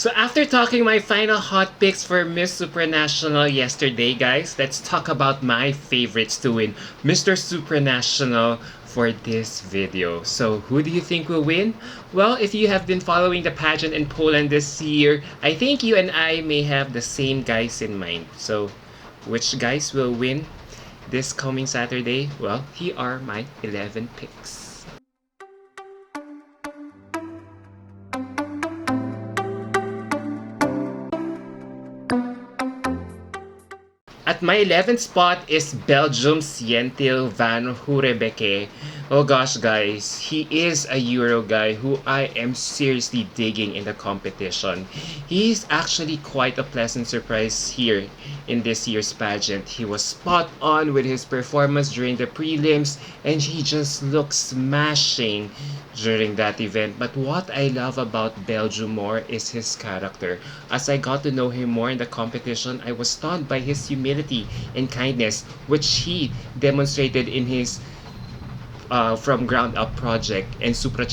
So after talking my final hot picks for Miss Supranational yesterday, guys, let's talk about my favorites to win Mr. Supranational for this video. So who do you think will win? Well, if you have been following the pageant in Poland this year, I think you and I may have the same guys in mind. So which guys will win this coming Saturday? Well, here are my 11 picks. At my 11th spot is Belgium's Jentil van Hourebeke. Oh gosh, guys, he is a Euro guy who I am seriously digging in the competition. He's actually quite a pleasant surprise here in this year's pageant. He was spot on with his performance during the prelims and he just looks smashing during that event. But what I love about Belgium more is his character. As I got to know him more in the competition, I was stunned by his humility and kindness, which he demonstrated in his from ground up project and Supra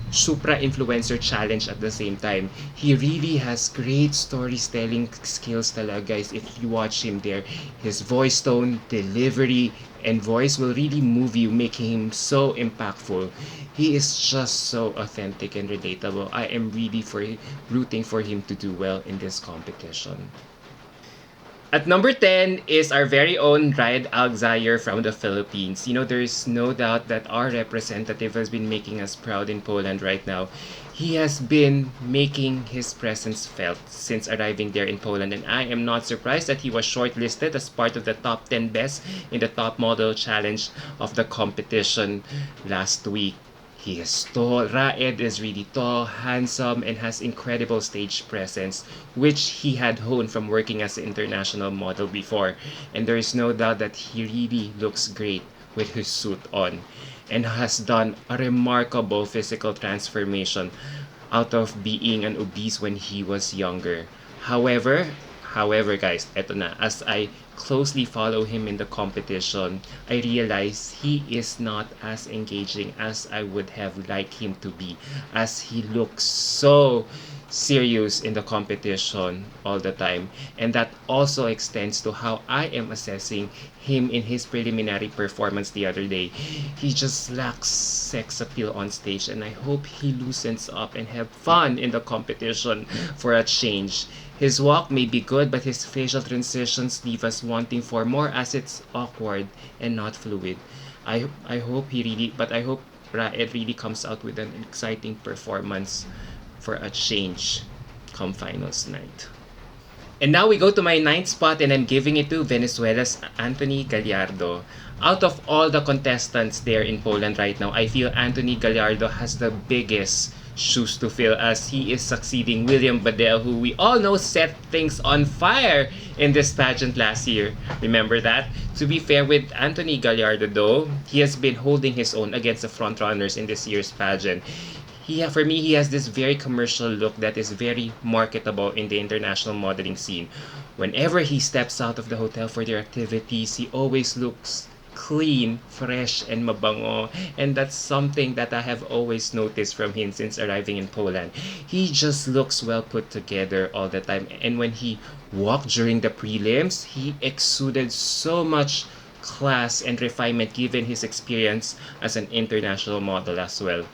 Influencer Challenge at the same time. He really has great storytelling skills talaga, guys. If you watch him there, his voice tone, delivery, and voice will really move you, making him so impactful. He is just so authentic and relatable. I am really rooting for him to do well in this competition. At number 10 is our very own Raed Alzayer from the Philippines. You know, there is no doubt that our representative has been making us proud in Poland right now. He has been making his presence felt since arriving there in Poland, and I am not surprised that he was shortlisted as part of the top 10 best in the Top Model Challenge of the competition last week. He is tall. Raed is really tall, handsome, and has incredible stage presence, which he had honed from working as an international model before. And there is no doubt that he really looks great with his suit on and has done a remarkable physical transformation out of being an obese when he was younger. However, guys, eto na, as I closely follow him in the competition, I realize he is not as engaging as I would have liked him to be, as he looks so serious in the competition all the time. And that also extends to how I am assessing him in his preliminary performance the other day. He just lacks sex appeal on stage, and I hope he loosens up and have fun in the competition for a change. His walk may be good, but his facial transitions leave us wanting for more, as it's awkward and not fluid. I hope Raed really comes out with an exciting performance for a change come finals night. And now we go to my 9th spot, and I'm giving it to Venezuela's Anthony Gallardo. Out of all the contestants there in Poland right now, I feel Anthony Gallardo has the biggest shoes to fill, as he is succeeding William Badel, who we all know set things on fire in this pageant last year. Remember that? To be fair with Anthony Gallardo though, he has been holding his own against the frontrunners in this year's pageant. For me, he has this very commercial look that is very marketable in the international modeling scene. Whenever he steps out of the hotel for their activities, he always looks clean, fresh, and mabango. And that's something that I have always noticed from him since arriving in Poland. He just looks well put together all the time. And when he walked during the prelims, he exuded so much class and refinement given his experience as an international model as well.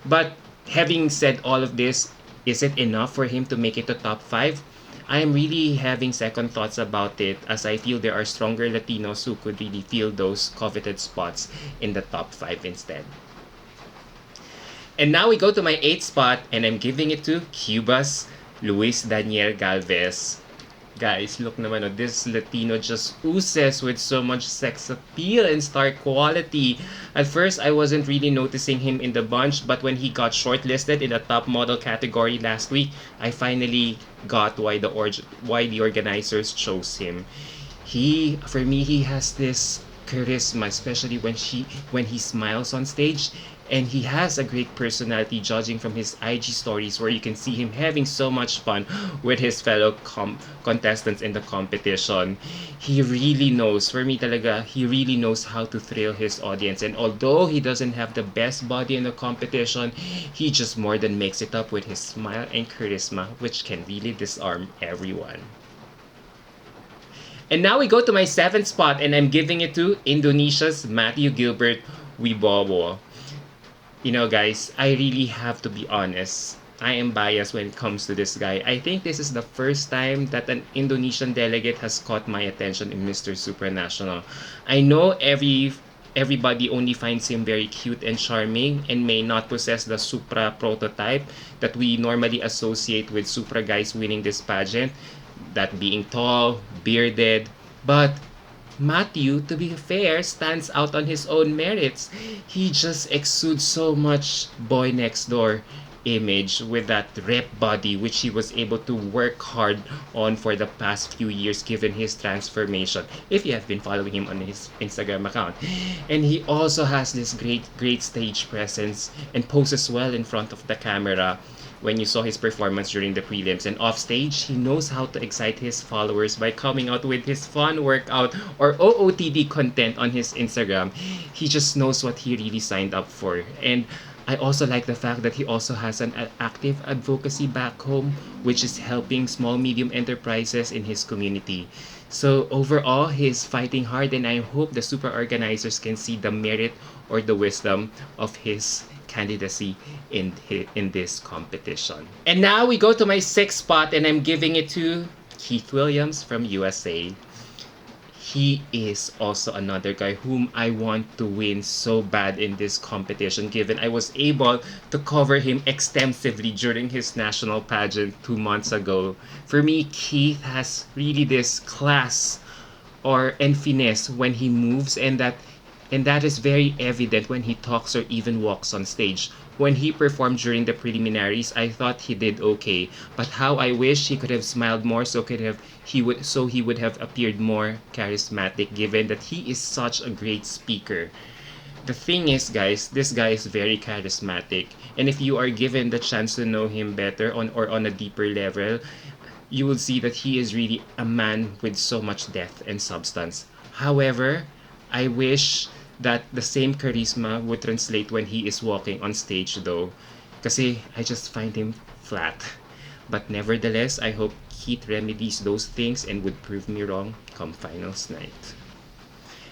But having said all of this, is it enough for him to make it to top 5? I am really having second thoughts about it, as I feel there are stronger Latinos who could really fill those coveted spots in the top 5 instead. And now we go to my 8th spot, and I'm giving it to Cuba's Luis Daniel Galvez. Guys, look naman, this Latino just oozes with so much sex appeal and star quality. At first, I wasn't really noticing him in the bunch, but when he got shortlisted in the top model category last week, I finally got why the organizers chose him. For me, he has this charisma, especially when he smiles on stage, And he has a great personality, judging from his IG stories, where you can see him having so much fun with his fellow contestants in the competition. He really knows, for me talaga, he really knows how to thrill his audience. And although he doesn't have the best body in the competition, he just more than makes it up with his smile and charisma, which can really disarm everyone. And now we go to my seventh spot, and I'm giving it to Indonesia's Matthew Gilbert Wibowo. You know, guys, I really have to be honest. I am biased when it comes to this guy. I think this is the first time that an Indonesian delegate has caught my attention in Mr. Supranational. I know everybody only finds him very cute and charming and may not possess the Supra prototype that we normally associate with Supra guys winning this pageant, that being tall, bearded, but Matthew, to be fair, stands out on his own merits. He just exudes so much boy next door image with that rep body, which he was able to work hard on for the past few years given his transformation, if you have been following him on his Instagram account. And he also has this great stage presence and poses well in front of the camera. When you saw his performance during the prelims and offstage, he knows how to excite his followers by coming out with his fun workout or OOTD content on his Instagram. He just knows what he really signed up for. And I also like the fact that he also has an active advocacy back home, which is helping small medium enterprises in his community. So overall, he's fighting hard, and I hope the super organizers can see the merit or the wisdom of his candidacy in this competition. And now we go to my sixth spot, and I'm giving it to Keith Williams from USA. He is also another guy whom I want to win so bad in this competition, given I was able to cover him extensively during his national pageant 2 months ago. For me, Keith has really this class and finesse when he moves, and that is very evident when he talks or even walks on stage. When he performed during the preliminaries, I thought he did okay, but how I wish he could have smiled more, he would have appeared more charismatic, given that he is such a great speaker. The thing is, guys, this guy is very charismatic, and if you are given the chance to know him better on a deeper level, you will see that he is really a man with so much depth and substance. However, I wish that the same charisma would translate when he is walking on stage though. Kasi I just find him flat. But nevertheless, I hope Keith remedies those things and would prove me wrong come finals night.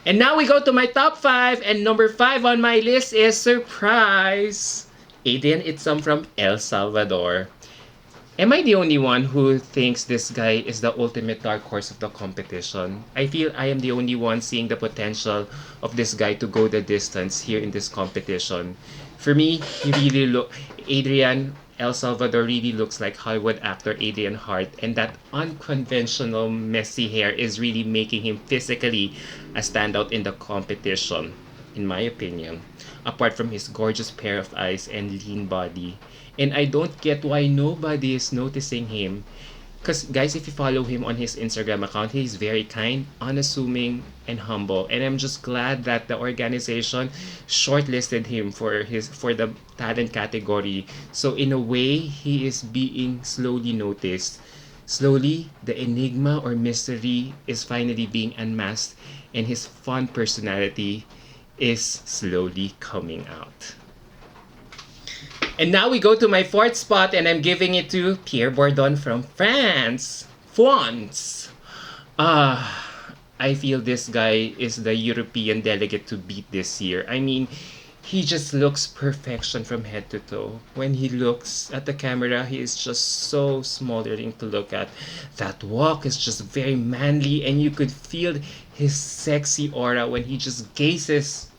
And now we go to my top 5, and number 5 on my list is surprise! Adrian Itzam from El Salvador. Am I the only one who thinks this guy is the ultimate dark horse of the competition? I feel I am the only one seeing the potential of this guy to go the distance here in this competition. For me, Adrian El Salvador really looks like Hollywood actor Adrian Hart, and that unconventional messy hair is really making him physically a standout in the competition, in my opinion. Apart from his gorgeous pair of eyes and lean body. And I don't get why nobody is noticing him. Because, guys, if you follow him on his Instagram account, he's very kind, unassuming, and humble. And I'm just glad that the organization shortlisted him for the talent category. So, in a way, he is being slowly noticed. Slowly, the enigma or mystery is finally being unmasked, and his fun personality is slowly coming out. And now we go to my 4th spot, and I'm giving it to Pierre Bourdon from France. I feel this guy is the European delegate to beat this year. I mean, he just looks perfection from head to toe. When he looks at the camera, he is just so smothering to look at. That walk is just very manly, and you could feel his sexy aura when he just gazes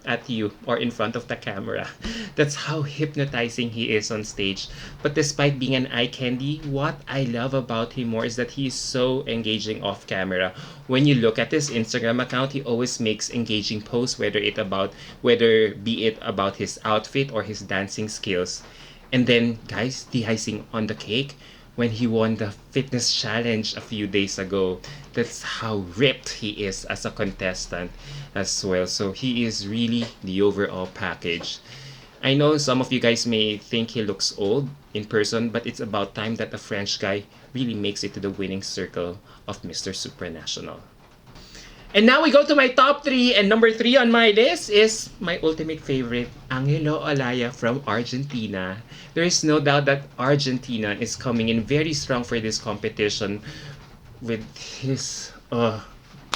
at you or in front of the camera. That's how hypnotizing he is on stage. But despite being an eye candy, what I love about him more is that he is so engaging off camera. When you look at his Instagram account, he always makes engaging posts, whether be it about his outfit or his dancing skills. And then, guys, the icing on the cake, when he won the fitness challenge a few days ago. That's how ripped he is as a contestant as well. So he is really the overall package. I know some of you guys may think he looks old in person, but it's about time that a French guy really makes it to the winning circle of Mr. Supranational. And now we go to my top 3, and number 3 on my list is my ultimate favorite, Angelo Olaya from Argentina. There is no doubt that Argentina is coming in very strong for this competition with his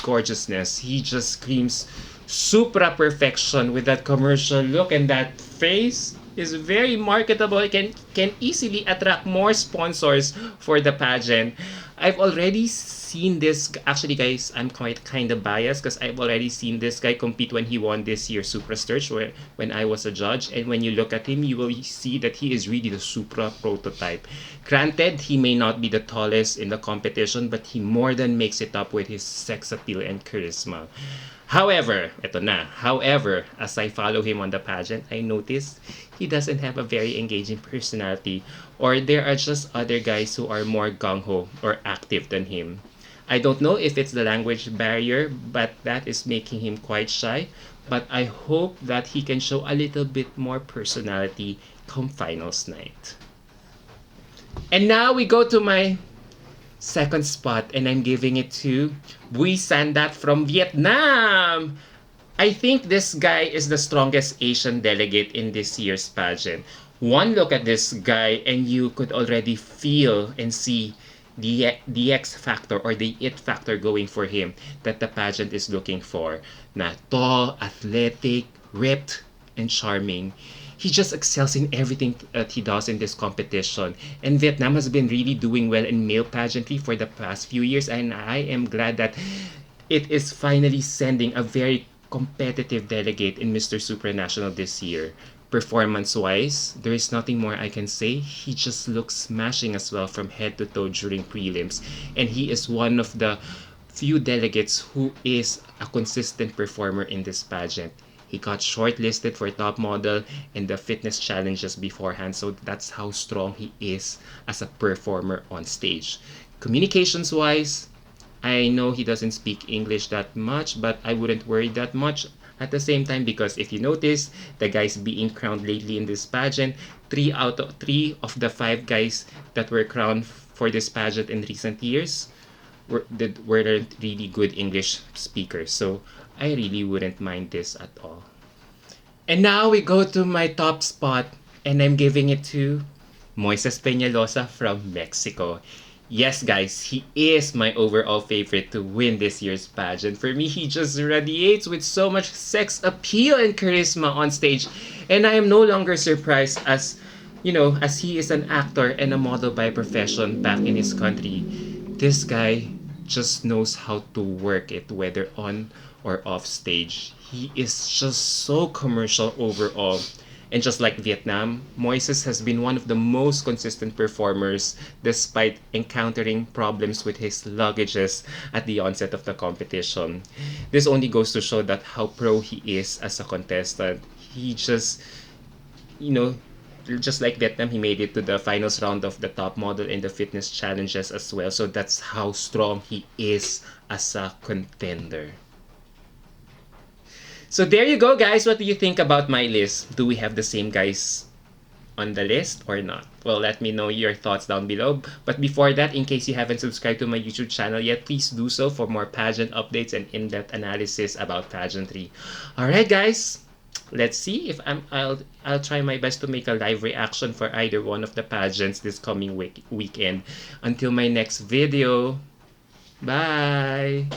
gorgeousness. He just screams supra perfection with that commercial look, and that face is very marketable. It can easily attract more sponsors for the pageant. I've already seen this. Actually, guys, I'm quite kind of biased because I've already seen this guy compete when he won this year's Supra Sturge, when I was a judge. And when you look at him, you will see that he is really the Supra prototype. Granted, he may not be the tallest in the competition, but he more than makes it up with his sex appeal and charisma. However, as I follow him on the pageant, I notice he doesn't have a very engaging personality, or there are just other guys who are more gung-ho or active than him. I don't know if it's the language barrier, but that is making him quite shy. But I hope that he can show a little bit more personality come finals night. And now we go to my second spot, and I'm giving it to Bui Sandat from Vietnam. I think this guy is the strongest Asian delegate in this year's pageant. One look at this guy and you could already feel and see the X factor or the it factor going for him that the pageant is looking for. Na tall, athletic, ripped, and charming. He just excels in everything that he does in this competition. And Vietnam has been really doing well in male pageantry for the past few years, and I am glad that it is finally sending a very competitive delegate in Mr. Supranational this year. Performance-wise, there is nothing more I can say. He just looks smashing as well from head to toe during prelims, and he is one of the few delegates who is a consistent performer in this pageant. He got shortlisted for top model and the fitness challenges beforehand, so that's how strong he is as a performer on stage. Communications wise, I know he doesn't speak English that much, but I wouldn't worry that much at the same time, because if you notice, the guys being crowned lately in this pageant, three of the 5 guys that were crowned for this pageant in recent years weren't really good English speakers. So I really wouldn't mind this at all. And now we go to my top spot, and I'm giving it to Moises Peñalosa from Mexico. Yes, guys, he is my overall favorite to win this year's pageant. For me, he just radiates with so much sex appeal and charisma on stage. And I am no longer surprised as he is an actor and a model by profession back in his country. This guy just knows how to work it, whether on or off stage. He is just so commercial overall. And just like Vietnam, Moises has been one of the most consistent performers despite encountering problems with his luggages at the onset of the competition. This only goes to show that how pro he is as a contestant. He just, just like Vietnam, he made it to the finals round of the top model in the fitness challenges as well. So that's how strong he is as a contender. So there you go, guys. What do you think about my list? Do we have the same guys on the list or not? Well, let me know your thoughts down below. But before that, in case you haven't subscribed to my YouTube channel yet, please do so for more pageant updates and in-depth analysis about pageantry. Alright, guys. Let's see if I'll try my best to make a live reaction for either one of the pageants this coming weekend. Until my next video. Bye!